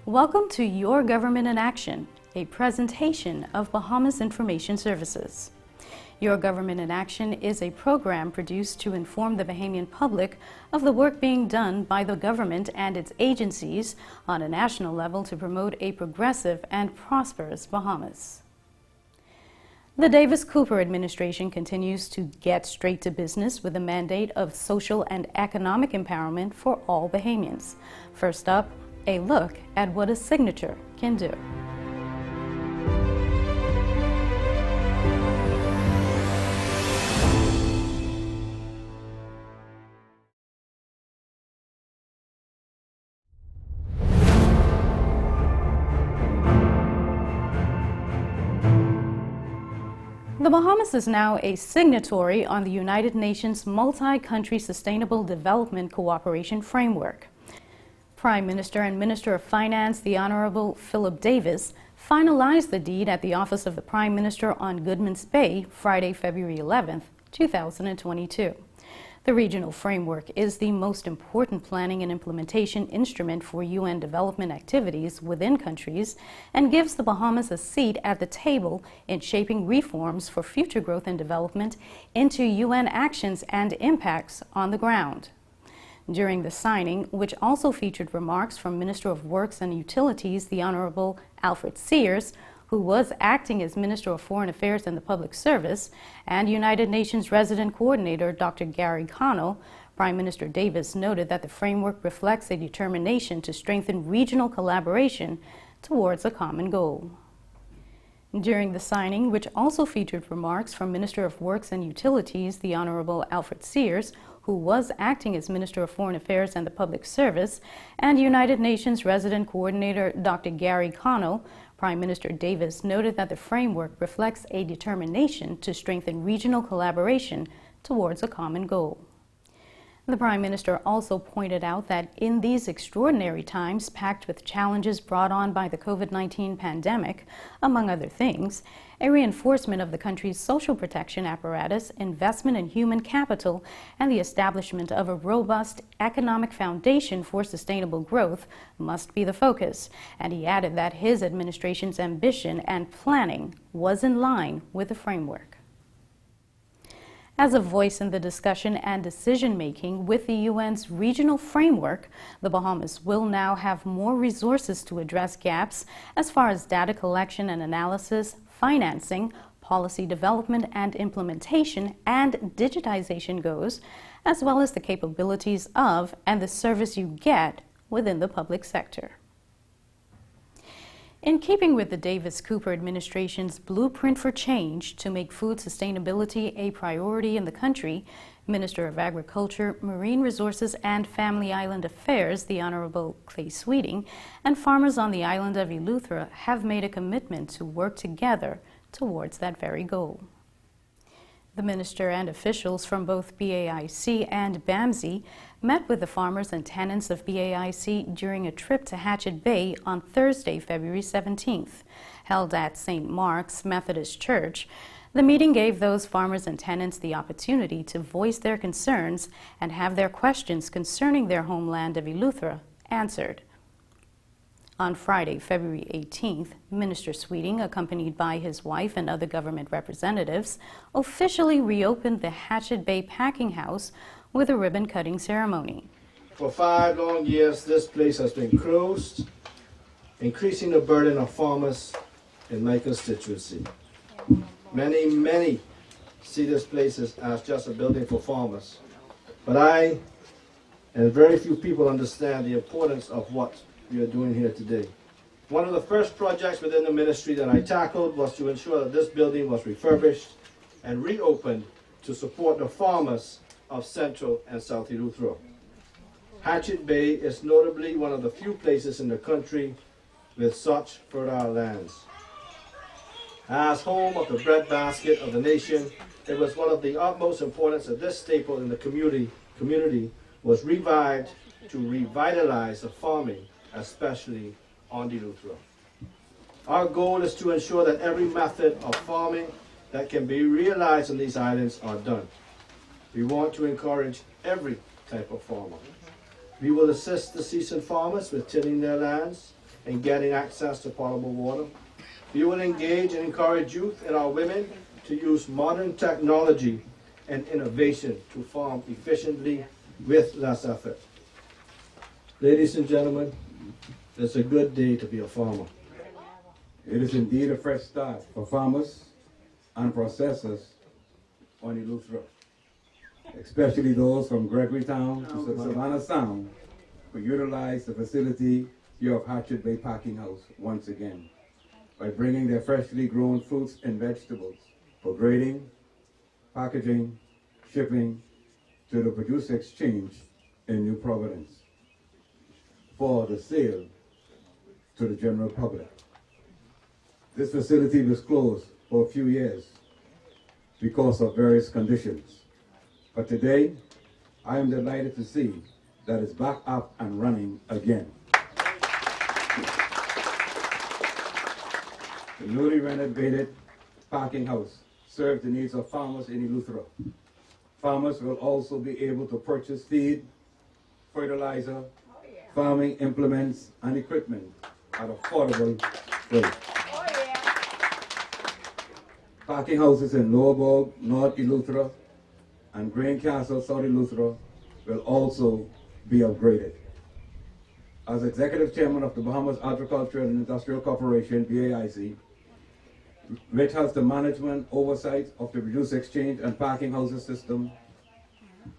Welcome to Your Government in Action, a presentation of Bahamas Information Services. Your Government in Action is a program produced to inform the Bahamian public of the work being done by the government and its agencies on a national level to promote a progressive and prosperous Bahamas. The Davis-Cooper administration continues to get straight to business with a mandate of social and economic empowerment for all Bahamians. First up, a look at what a signature can do. The Bahamas is now a signatory on the United Nations Multi-Country Sustainable Development Cooperation Framework. Prime Minister and Minister of Finance, the Honorable Philip Davis, finalized the deed at the Office of the Prime Minister on Goodman's Bay, Friday, February 11, 2022. The regional framework is the most important planning and implementation instrument for UN development activities within countries and gives the Bahamas a seat at the table in shaping reforms for future growth and development into UN actions and impacts on the ground. During the signing, which also featured remarks from Minister of Works and Utilities, the Honorable Alfred Sears, who was acting as Minister of Foreign Affairs and the Public Service, and United Nations Resident Coordinator Dr. Gary Connell, Prime Minister Davis noted that the framework reflects a determination to strengthen regional collaboration towards a common goal. During the signing, which also featured remarks from Minister of Works and Utilities, the Honorable Alfred Sears, who was acting as Minister of Foreign Affairs and the Public Service, and United Nations Resident Coordinator Dr. Gary Connell, Prime Minister Davis noted that the framework reflects a determination to strengthen regional collaboration towards a common goal. The Prime Minister also pointed out that in these extraordinary times packed with challenges brought on by the COVID-19 pandemic, among other things, a reinforcement of the country's social protection apparatus, investment in human capital, and the establishment of a robust economic foundation for sustainable growth must be the focus. And he added that his administration's ambition and planning was in line with the framework. As a voice in the discussion and decision-making with the UN's regional framework, the Bahamas will now have more resources to address gaps as far as data collection and analysis, financing, policy development and implementation, and digitization goes, as well as the capabilities of and the service you get within the public sector. In keeping with the Davis-Cooper administration's blueprint for change to make food sustainability a priority in the country, Minister of Agriculture, Marine Resources and Family Island Affairs, the Honorable Clay Sweeting, and farmers on the island of Eleuthera have made a commitment to work together towards that very goal. The minister and officials from both BAIC and BAMSI met with the farmers and tenants of BAIC during a trip to Hatchet Bay on Thursday, February 17th. Held at St. Mark's Methodist Church, the meeting gave those farmers and tenants the opportunity to voice their concerns and have their questions concerning their homeland of Eleuthera answered. On Friday, February 18th, Minister Sweeting, accompanied by his wife and other government representatives, officially reopened the Hatchet Bay Packing House with a ribbon-cutting ceremony. For 5 long years, this place has been closed, increasing the burden of farmers in my constituency. Many see this place as just a building for farmers. But I and very few people understand the importance of what we are doing here today. One of the first projects within the ministry that I tackled was to ensure that this building was refurbished and reopened to support the farmers of Central and South Eleuthera. Hatchet Bay is notably one of the few places in the country with such fertile lands. As home of the breadbasket of the nation, it was one of the utmost importance that this staple in the community was revived to revitalize the farming, especially on Eleuthera. Our goal is to ensure that every method of farming that can be realized on these islands are done. We want to encourage every type of farmer. We will assist the seasoned farmers with tilling their lands, in getting access to potable water. We will engage and encourage youth and our women to use modern technology and innovation to farm efficiently with less effort. Ladies and gentlemen, it's a good day to be a farmer. It is indeed a fresh start for farmers and processors on Eleuthera, especially those from Gregorytown to Savannah Sound, who utilize the facility here of Hatchet Bay Packing House once again by bringing their freshly grown fruits and vegetables for grading, packaging, shipping to the produce exchange in New Providence for the sale to the general public. This facility was closed for a few years because of various conditions. But today, I am delighted to see that it's back up and running again. The newly renovated packing house serves the needs of farmers in Eleuthera. Farmers will also be able to purchase feed, fertilizer, farming implements, and equipment at affordable rates. Packing houses in Lowerburg, North Eleuthera, and Greencastle, South Eleuthera will also be upgraded. As Executive Chairman of the Bahamas Agricultural and Industrial Corporation, BAIC, which has the management oversight of the produce exchange and packing houses system,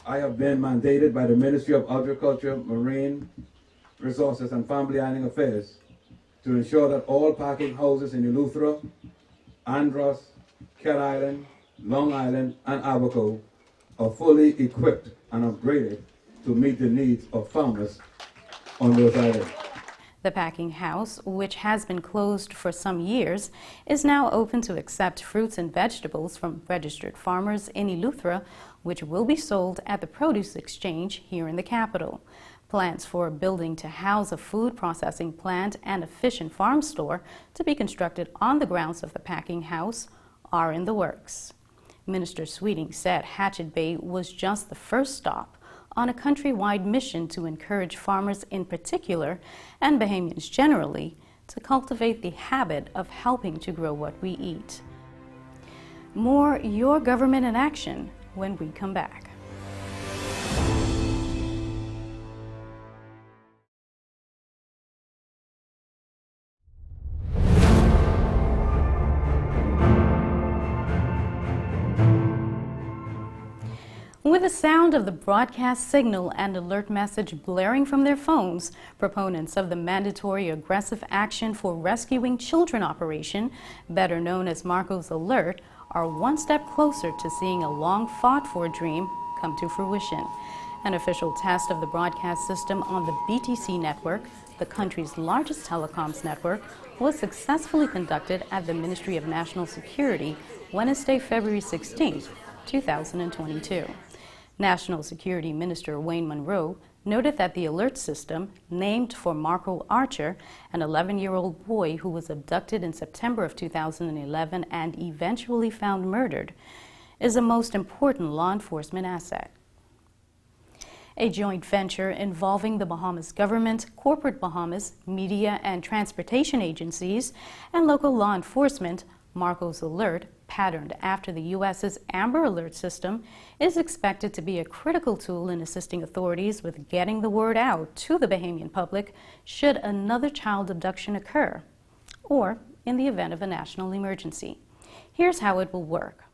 I have been mandated by the Ministry of Agriculture, Marine Resources and Family Island Affairs to ensure that all packing houses in Eleuthera, Andros, Cat Island, Long Island, and Abaco are fully equipped and upgraded to meet the needs of farmers on those islands. The packing house, which has been closed for some years, is now open to accept fruits and vegetables from registered farmers in Eleuthera, which will be sold at the produce exchange here in the capital. Plans for a building to house a food processing plant and a fish and farm store to be constructed on the grounds of the packing house are in the works. Minister Sweeting said Hatchet Bay was just the first stop on a countrywide mission to encourage farmers in particular, and Bahamians generally, to cultivate the habit of helping to grow what we eat. More Your Government in Action when we come back. With the sound of the broadcast signal and alert message blaring from their phones, proponents of the mandatory aggressive action for rescuing children operation, better known as Marco's Alert, are one step closer to seeing a long fought for dream come to fruition. An official test of the broadcast system on the BTC network, the country's largest telecoms network, was successfully conducted at the Ministry of National Security Wednesday, February 16, 2022. National Security Minister Wayne Monroe noted that the alert system, named for Marco Archer, an 11-year-old boy who was abducted in September of 2011 and eventually found murdered, is a most important law enforcement asset. A joint venture involving the Bahamas government, corporate Bahamas, media and transportation agencies, and local law enforcement, Marco's Alert, patterned after the U.S.'s Amber Alert system, is expected to be a critical tool in assisting authorities with getting the word out to the Bahamian public should another child abduction occur, or in the event of a national emergency. Here's how it will work.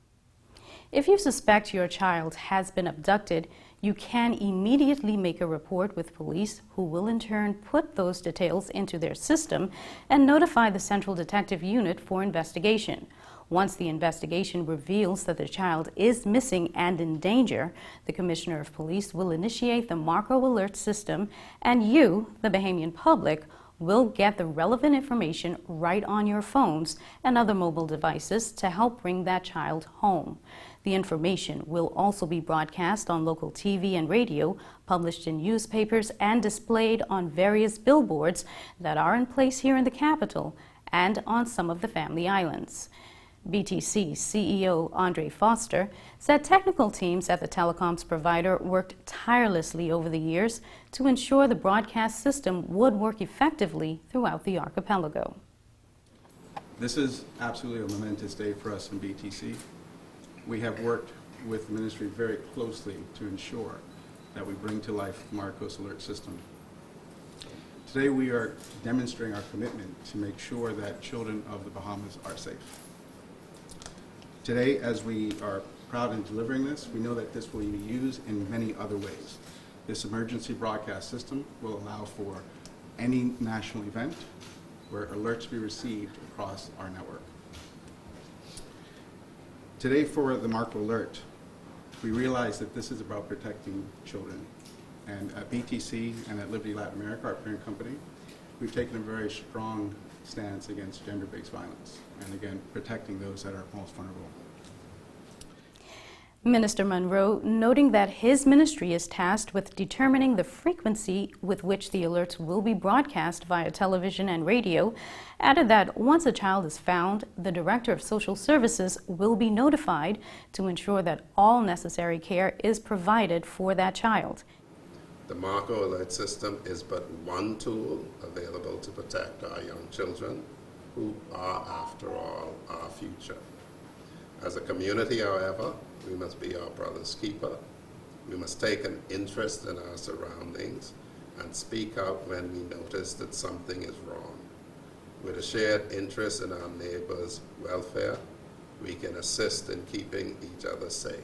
If you suspect your child has been abducted, you can immediately make a report with police, who will in turn put those details into their system and notify the Central Detective Unit for investigation. Once the investigation reveals that the child is missing and in danger, the Commissioner of Police will initiate the Marco Alert system, and you, the Bahamian public, will get the relevant information right on your phones and other mobile devices to help bring that child home. The information will also be broadcast on local TV and radio, published in newspapers, and displayed on various billboards that are in place here in the capital and on some of the family islands. BTC CEO Andre Foster said technical teams at the telecoms provider worked tirelessly over the years to ensure the broadcast system would work effectively throughout the archipelago. This is absolutely a momentous day for us in BTC. We have worked with the ministry very closely to ensure that we bring to life the Marcos Alert System. Today we are demonstrating our commitment to make sure that children of the Bahamas are safe. Today, as we are proud in delivering this, we know that this will be used in many other ways. This emergency broadcast system will allow for any national event where alerts be received across our network. Today for the Marco Alert, we realize that this is about protecting children. And at BTC and at Liberty Latin America, our parent company, we've taken a very strong stance against gender-based violence and, again, protecting those that are most vulnerable. Minister Monroe, noting that his ministry is tasked with determining the frequency with which the alerts will be broadcast via television and radio, added that once a child is found, the Director of Social Services will be notified to ensure that all necessary care is provided for that child. The Marco Alert System is but one tool available to protect our young children, who are, after all, our future. As a community, however, we must be our brother's keeper. We must take an interest in our surroundings and speak out when we notice that something is wrong. With a shared interest in our neighbors' welfare, we can assist in keeping each other safe.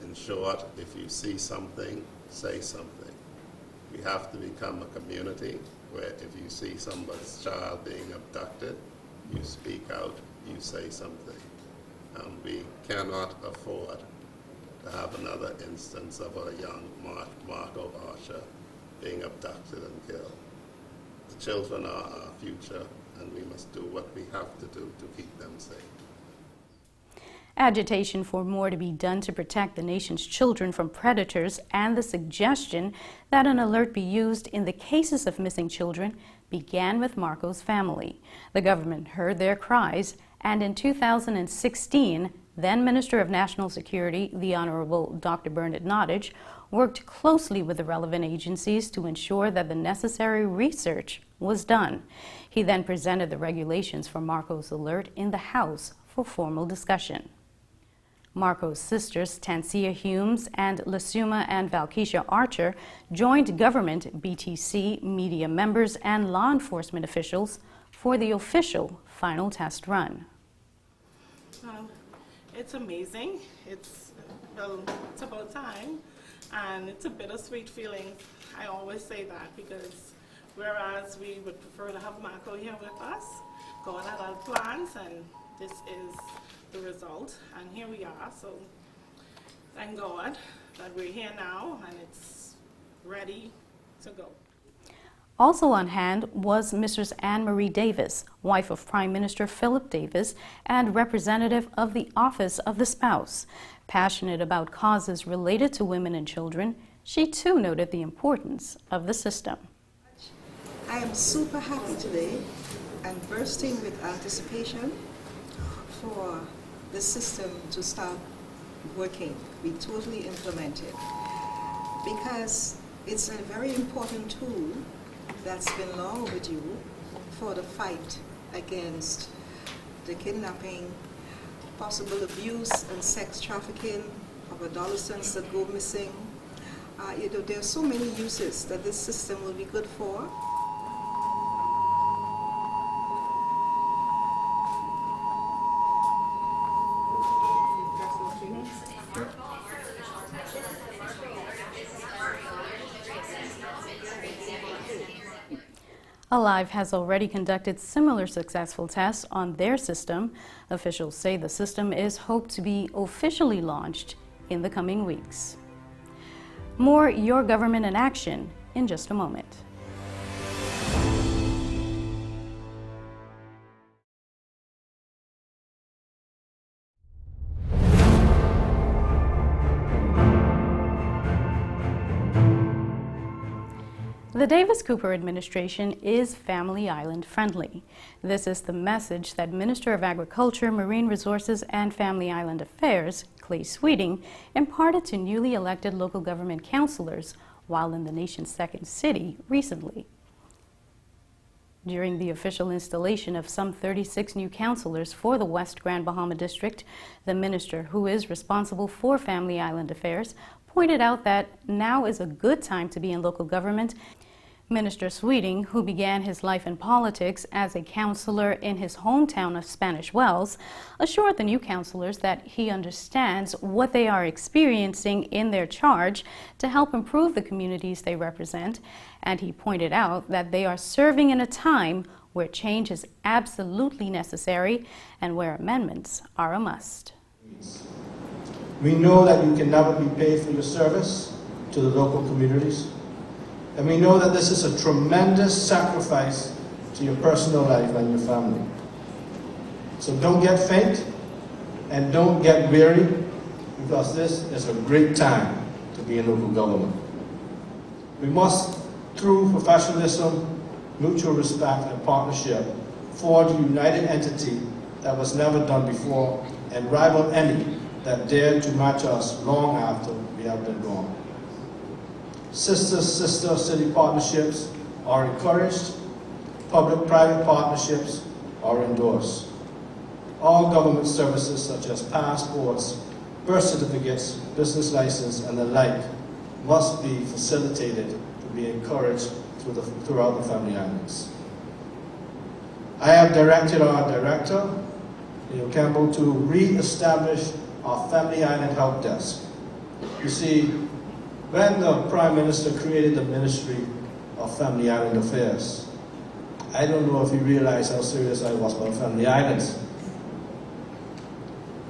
In short, if you see something, say something. We have to become a community where if you see somebody's child being abducted, you speak out, you say something. We cannot afford to have another instance of a young Marco Archer being abducted and killed. The children are our future, and we must do what we have to do to keep them safe. Agitation for more to be done to protect the nation's children from predators and the suggestion that an alert be used in the cases of missing children began with Marco's family. The government heard their cries, and in 2016, then Minister of National Security, the Honorable Dr. Bernard Nottage, worked closely with the relevant agencies to ensure that the necessary research was done. He then presented the regulations for Marco's Alert in the House for formal discussion. Marco's sisters, Tancia Humes and Lasuma and Valkeisha Archer, joined government, BTC, media members, and law enforcement officials for the official final test run. It's amazing. It's about time, and it's a bittersweet feeling. I always say that because whereas we would prefer to have Marco here with us, God had our plans, and this is the result, and here we are. So thank God that we're here now and it's ready to go. Also on hand was Mrs. Anne Marie Davis, wife of Prime Minister Philip Davis and representative of the Office of the Spouse. Passionate about causes related to women and children, she too noted the importance of the system. I am super happy today and bursting with anticipation for the system to start working, be totally implemented, because it's a very important tool that's been long overdue for the fight against the kidnapping, possible abuse and sex trafficking of adolescents that go missing. There are so many uses that this system will be good for. Alive has already conducted similar successful tests on their system. Officials say the system is hoped to be officially launched in the coming weeks. More Your Government in Action in just a moment. The Davis-Cooper administration is Family Island friendly. This is the message that Minister of Agriculture, Marine Resources, and Family Island Affairs, Clay Sweeting, imparted to newly elected local government councilors while in the nation's second city recently. During the official installation of some 36 new councilors for the West Grand Bahama District, the minister, who is responsible for Family Island Affairs, pointed out that now is a good time to be in local government. Minister Sweeting, who began his life in politics as a councilor in his hometown of Spanish Wells, assured the new councilors that he understands what they are experiencing in their charge to help improve the communities they represent, and he pointed out that they are serving in a time where change is absolutely necessary and where amendments are a must. We know that you can never be paid for your service to the local communities. And we know that this is a tremendous sacrifice to your personal life and your family. So don't get faint and don't get weary, because this is a great time to be in local government. We must, through professionalism, mutual respect, and partnership, forge a united entity that was never done before and rival any that dared to match us long after we have been gone. Sister city partnerships are encouraged, public-private partnerships are endorsed. All government services such as passports, birth certificates, business license, and the like must be facilitated to be encouraged throughout the Family Islands. I have directed our director, Campbell, to re-establish our Family Island Help Desk. You see, when the Prime Minister created the Ministry of Family Island Affairs, I don't know if he realized how serious I was about Family Islands.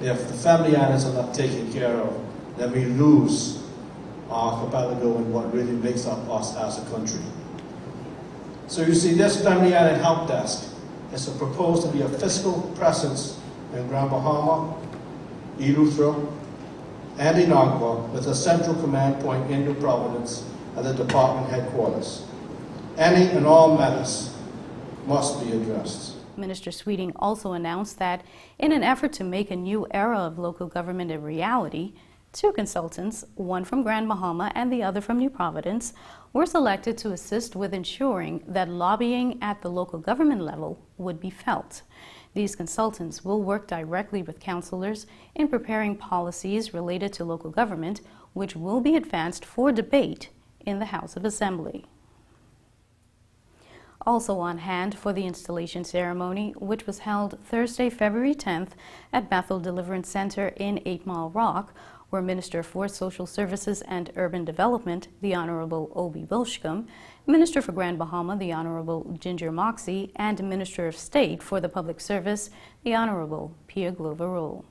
If the Family Islands are not taken care of, then we lose our archipelago and what really makes up us as a country. So you see, this Family Island Help Desk is proposed to be a fiscal presence in Grand Bahama, Eleuthera, and in Agua, with a central command point in New Providence at the department headquarters. Any and all matters must be addressed. Minister Sweeting also announced that in an effort to make a new era of local government a reality, 2 consultants, one from Grand Bahama and the other from New Providence, were selected to assist with ensuring that lobbying at the local government level would be felt. These consultants will work directly with councilors in preparing policies related to local government, which will be advanced for debate in the House of Assembly. Also on hand for the installation ceremony, which was held Thursday, February 10th at Bethel Deliverance Center in 8 Mile Rock, were Minister for Social Services and Urban Development, the Honorable Obi Wilshcombe, Minister for Grand Bahama, the Honorable Ginger Moxie, and Minister of State for the Public Service, the Honorable Pia Glover-Roll.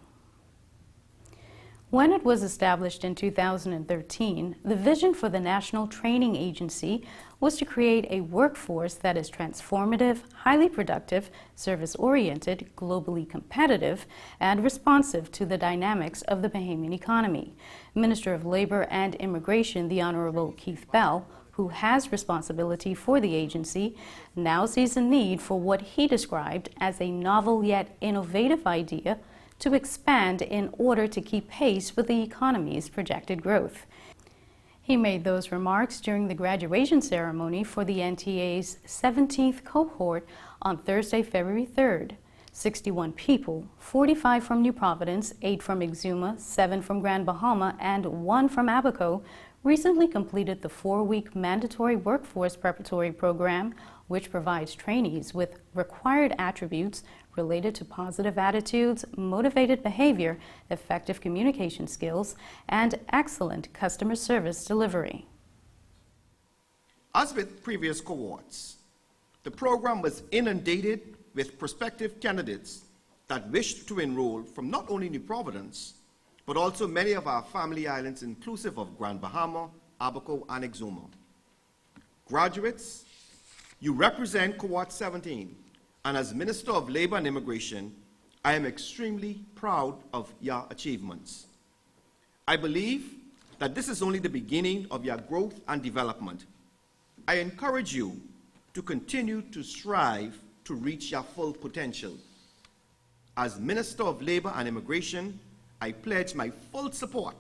When it was established in 2013, the vision for the National Training Agency was to create a workforce that is transformative, highly productive, service-oriented, globally competitive, and responsive to the dynamics of the Bahamian economy. Minister of Labor and Immigration, the Honorable Keith Bell, who has responsibility for the agency, now sees a need for what he described as a novel yet innovative idea to expand in order to keep pace with the economy's projected growth. He made those remarks during the graduation ceremony for the NTA's 17th cohort on Thursday, February 3rd. 61 people, 45 from New Providence, 8 from Exuma, 7 from Grand Bahama, and 1 from Abaco, recently completed the 4-week mandatory workforce preparatory program, which provides trainees with required attributes related to positive attitudes, motivated behavior, effective communication skills, and excellent customer service delivery. As with previous cohorts, the program was inundated with prospective candidates that wished to enroll from not only New Providence, but also many of our family islands inclusive of Grand Bahama, Abaco, and Exuma. Graduates, you represent Cohort 17, and as Minister of Labor and Immigration, I am extremely proud of your achievements. I believe that this is only the beginning of your growth and development. I encourage you to continue to strive to reach your full potential. As Minister of Labor and Immigration, I pledge my full support,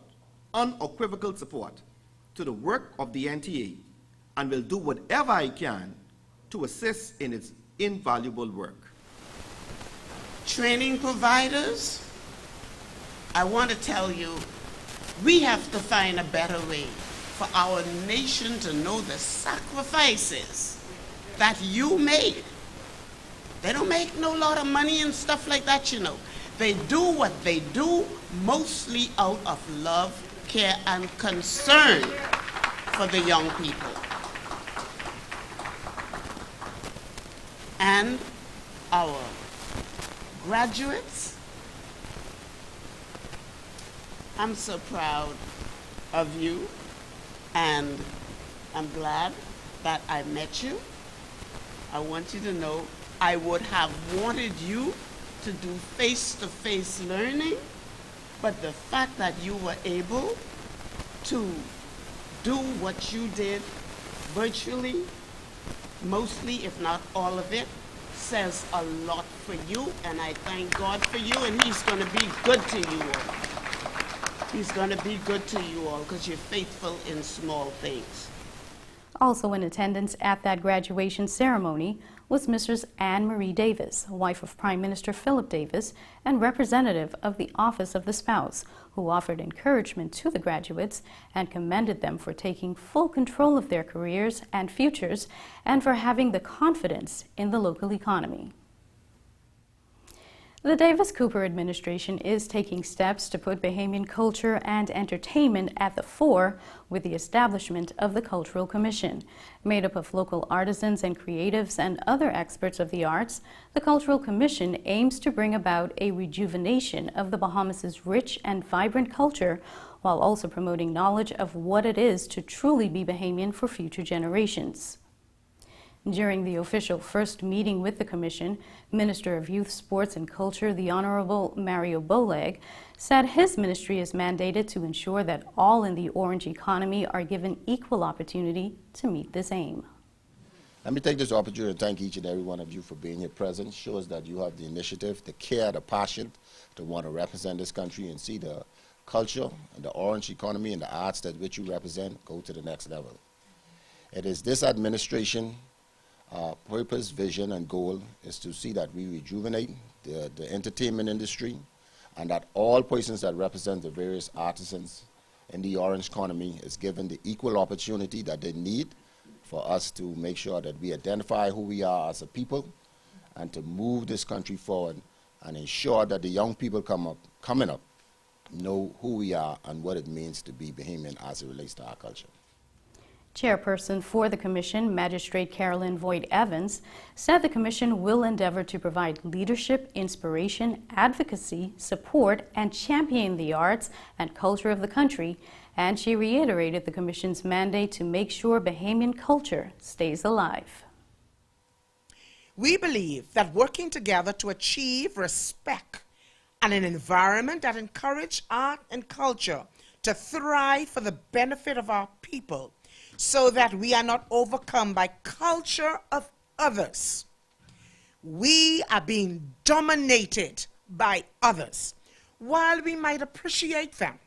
unequivocal support, to the work of the NTA and will do whatever I can to assist in its invaluable work. Training providers, I want to tell you, we have to find a better way for our nation to know the sacrifices that you made. They don't make no lot of money and stuff like that, you know. They do what they do mostly out of love, care, and concern for the young people. And our graduates, I'm so proud of you, and I'm glad that I met you. I want you to know I would have wanted you to do face-to-face learning, but the fact that you were able to do what you did virtually, mostly, if not all of it, says a lot for you, and I thank God for you, and He's going to be good to you all. He's going to be good to you all because you're faithful in small things. Also in attendance at that graduation ceremony was Mrs. Anne Marie Davis, wife of Prime Minister Philip Davis and representative of the Office of the Spouse, who offered encouragement to the graduates and commended them for taking full control of their careers and futures and for having the confidence in the local economy. The Davis-Cooper administration is taking steps to put Bahamian culture and entertainment at the fore with the establishment of the Cultural Commission. Made up of local artisans and creatives and other experts of the arts, the Cultural Commission aims to bring about a rejuvenation of the Bahamas' rich and vibrant culture while also promoting knowledge of what it is to truly be Bahamian for future generations. During the official first meeting with the Commission, Minister of Youth, Sports and Culture, the Honorable Mario Boleg, said his ministry is mandated to ensure that all in the orange economy are given equal opportunity to meet this aim. Let me take this opportunity to thank each and every one of you for being here present. It shows that you have the initiative, the care, the passion to want to represent this country and see the culture and the orange economy and the arts that which you represent go to the next level. It is this administration purpose, vision, and goal is to see that we rejuvenate the entertainment industry and that all persons that represent the various artisans in the orange economy is given the equal opportunity that they need for us to make sure that we identify who we are as a people and to move this country forward and ensure that the young people coming up know who we are and what it means to be Bahamian as it relates to our culture. Chairperson for the Commission, Magistrate Carolyn Voight Evans, said the Commission will endeavor to provide leadership, inspiration, advocacy, support, and champion the arts and culture of the country, and she reiterated the Commission's mandate to make sure Bahamian culture stays alive. We believe that working together to achieve respect and an environment that encourages art and culture to thrive for the benefit of our people so that we are not overcome by culture of others. We are being dominated by others. While we might appreciate them,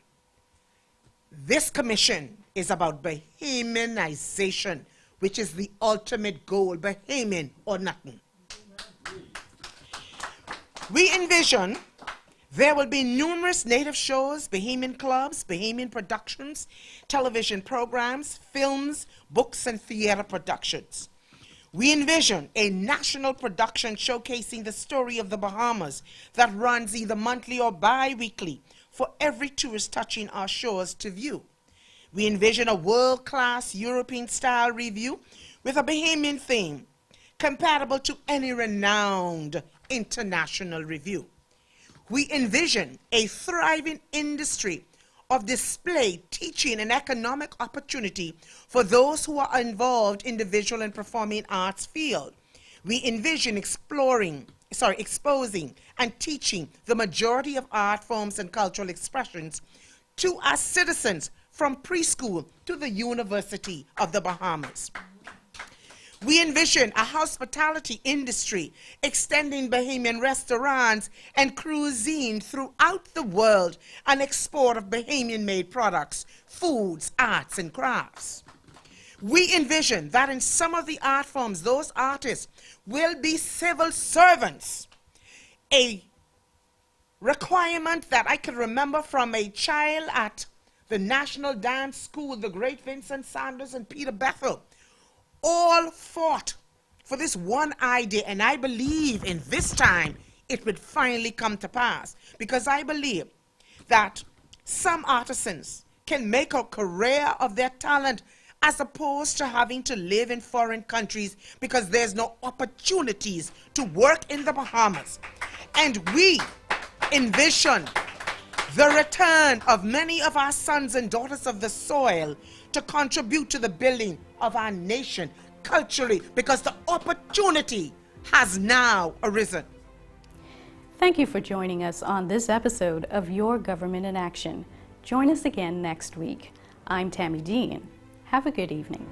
this commission is about Bahamianization, which is the ultimate goal, Bahamian or nothing. We envision there will be numerous native shows, Bahamian clubs, Bahamian productions, television programs, films, books, and theater productions. We envision a national production showcasing the story of the Bahamas that runs either monthly or bi-weekly for every tourist touching our shores to view. We envision a world-class European-style review with a Bahamian theme, compatible to any renowned international review. We envision a thriving industry of display, teaching, and economic opportunity for those who are involved in the visual and performing arts field. We envision exposing and teaching the majority of art forms and cultural expressions to our citizens from preschool to the University of the Bahamas. We envision a hospitality industry extending Bahamian restaurants and cuisine throughout the world, and export of Bahamian-made products, foods, arts, and crafts. We envision that in some of the art forms, those artists will be civil servants, a requirement that I can remember from a child at the National Dance School, the great Vincent Sanders and Peter Bethel, all fought for this one idea, and I believe in this time it would finally come to pass, because I believe that some artisans can make a career of their talent as opposed to having to live in foreign countries because there's no opportunities to work in the Bahamas. And we envision the return of many of our sons and daughters of the soil to contribute to the building of our nation culturally, because the opportunity has now arisen. Thank you for joining us on this episode of Your Government in Action. Join us again next week. I'm Tammy Dean. Have a good evening.